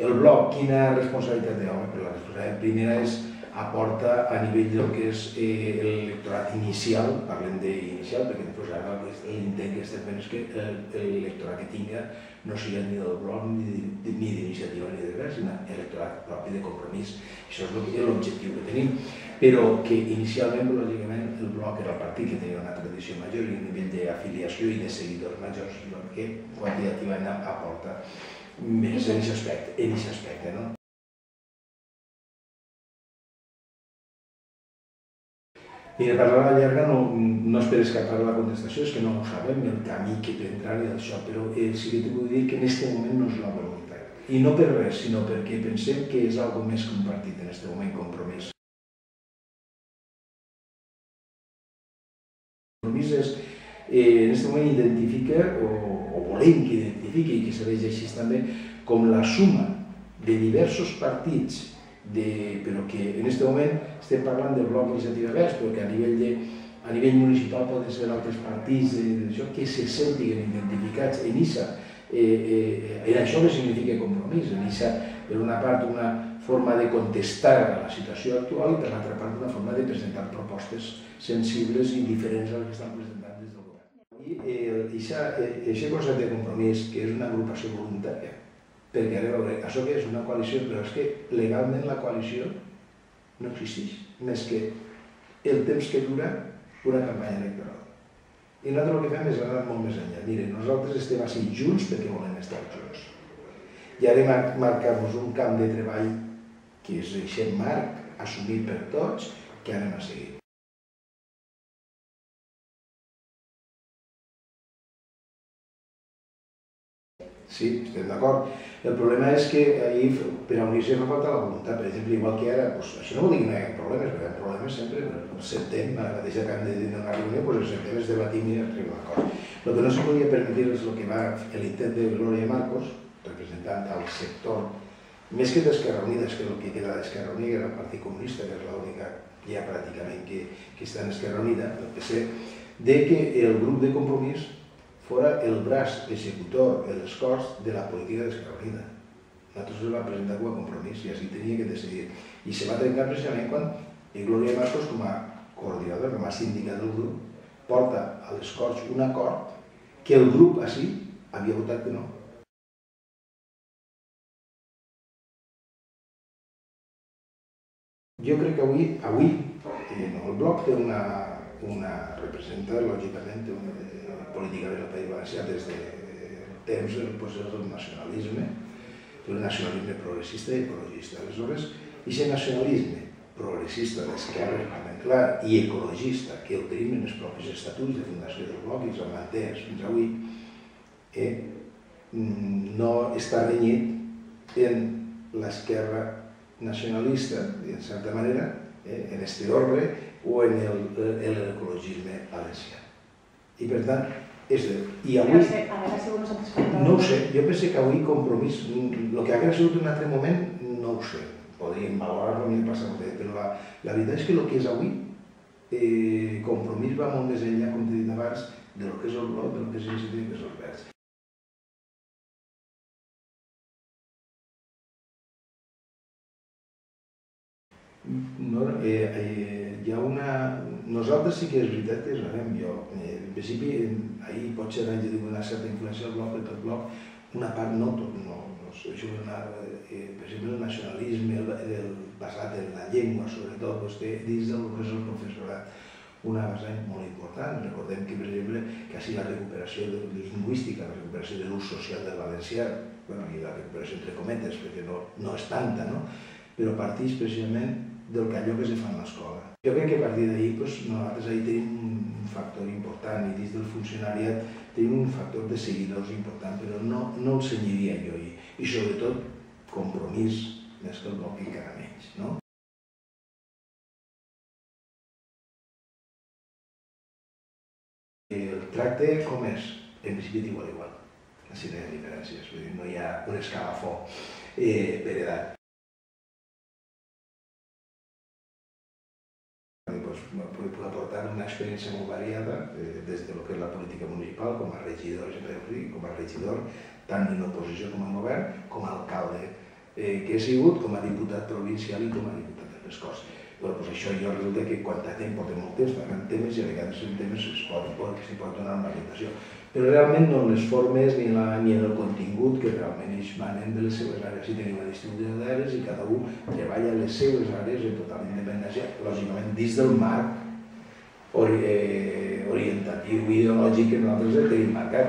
El bloc, quina responsabilitat té? Home, la responsabilitat primera és aporta a nivell del que és l'electorat inicial, parlem d'inicial, perquè després ara l'intent que estem fent és que l'electorat que tinga no sigui ni del bloc, ni d'iniciativa, ni de res, sinó electorat propi de Compromís. Això és l'objectiu que tenim, però que inicialment, lògicament, el bloc era el partit que tenia una tradició major i un nivell d'afiliació i de seguidors majors, que quantitativament aporta més en aquest aspecte, no? Mira, parlar a la llarga no esperes que parli la contestació, és que no ho sabem, el camí que prendrà ni d'això, però sí que t'ho vull dir que en aquest moment no és la voluntat. I no per res, sinó perquè pensem que és algo més que un partit en aquest moment, Compromís. Compromís és, en aquest moment identifica, o volem que identifiqui, i que serveix així també, com la suma de diversos partits, però que en aquest moment estem parlant del bloc Iniciativa Verds, però que a nivell municipal poden ser altres partits que se sentin identificats en ISA. En això que significa Compromís, en ISA, per una part, una forma de contestar a la situació actual i per l'altra part, una forma de presentar propostes sensibles i diferents a les que estan presentant des del govern. I aquest concepte de Compromís, que és una agrupació voluntària, perquè, a veure, això que és una coalició, però és que legalment la coalició no existeix, més que el temps que dura una campanya electoral. I nosaltres el que fem és anar molt més enllà. Mire, nosaltres estem així junts perquè volem estar junts. I ara marcar-nos un camp de treball que és aquest marc, assumit per tots, que anem a seguir. Sí, estem d'acord. El problema és que ahir, per a unir-se fa falta la voluntat. Per exemple, igual que ara, això no vol dir que no hi hagi problemes, perquè hi ha problemes sempre, ens sentem, a la mateixa que hem de dir una reunió, ens sentem, ens debatim i arribem a acord. El que no se podia permetre és el que va l'intent de Glòria Marcos, representant al sector, més que d'Esquerra Unida, és que el que queda d'Esquerra Unida era el Partit Comunista, que és l'única ja pràcticament que està en Esquerra Unida, el PC, de que el grup de Compromís fora el braç executor, l'escorç de la política d'Esquerra Unida. Nosaltres es va presentar com a Compromís i així tenia que decidir. I se va trencar precisament quan Glòria Marcos, com a coordinador, com a síndica del grup, porta a l'escorç un acord que el grup així havia votat que no. Jo crec que avui el bloc té representa, lògicament, políticament el País Valencià des de temps del nacionalisme, un nacionalisme progressista i ecologista. Aleshores, aquest nacionalisme progressista d'esquerra, clar, i ecologista, que el tenim en els propis estatuts de fundació del bloc i els manté fins avui, no està renyit en l'esquerra nacionalista, en certa manera, en aquest ordre, o en l'ecologisme valencià. I per tant, i avui... No ho sé, jo penso que avui Compromís, el que hauria sigut en un altre moment, no ho sé, podríem valorar-lo en el passat, però la veritat és que el que és avui, Compromís va molt més enllà, com t'he dit abans, del que és el bloc, del que és l'iniciativa, que és els verds. Hi ha una... Nosaltres sí que és veritat que sabem, jo, en principi, ahir potser hagi tingut una certa influència del bloc, del bloc, una part no, això és per exemple, el nacionalisme basat en la llengua, sobretot, dins del que és el professorat, una vessant molt important. Recordem que, per exemple, quasi la recuperació lingüística, la recuperació de l'ús social del valencià, i la recuperació entre cometes, perquè no és tanta, però parteix precisament del que allò que se fa en l'escola. Jo crec que a partir d'ahir nosaltres tenim un factor important i dins del funcionariat tenim un factor de seguidors important, però no el senyiria jo i sobretot Compromís més que el bloc encara menys. El tracte com és? En principi d'igual a igual, així no hi ha diferències, no hi ha un escalafó per edat. Puc aportar una experiència molt variada des del que és la política municipal, com a regidor, tant en oposició com en govern, com a alcalde que he sigut com a diputat provincial i com a diputat de les Corts. Però això jo resulta que quan temps portem molt temps parlant temes i a vegades en temes s'hi pot donar una orientació. Però realment no en les formes ni en el contingut que realment ells manen de les seves àrees. Si tenim una distribució d'àrees i cada un treballa en les seves àrees en total independència, lògicament dins del marc orientatiu i ideològic que nosaltres tenim marcat.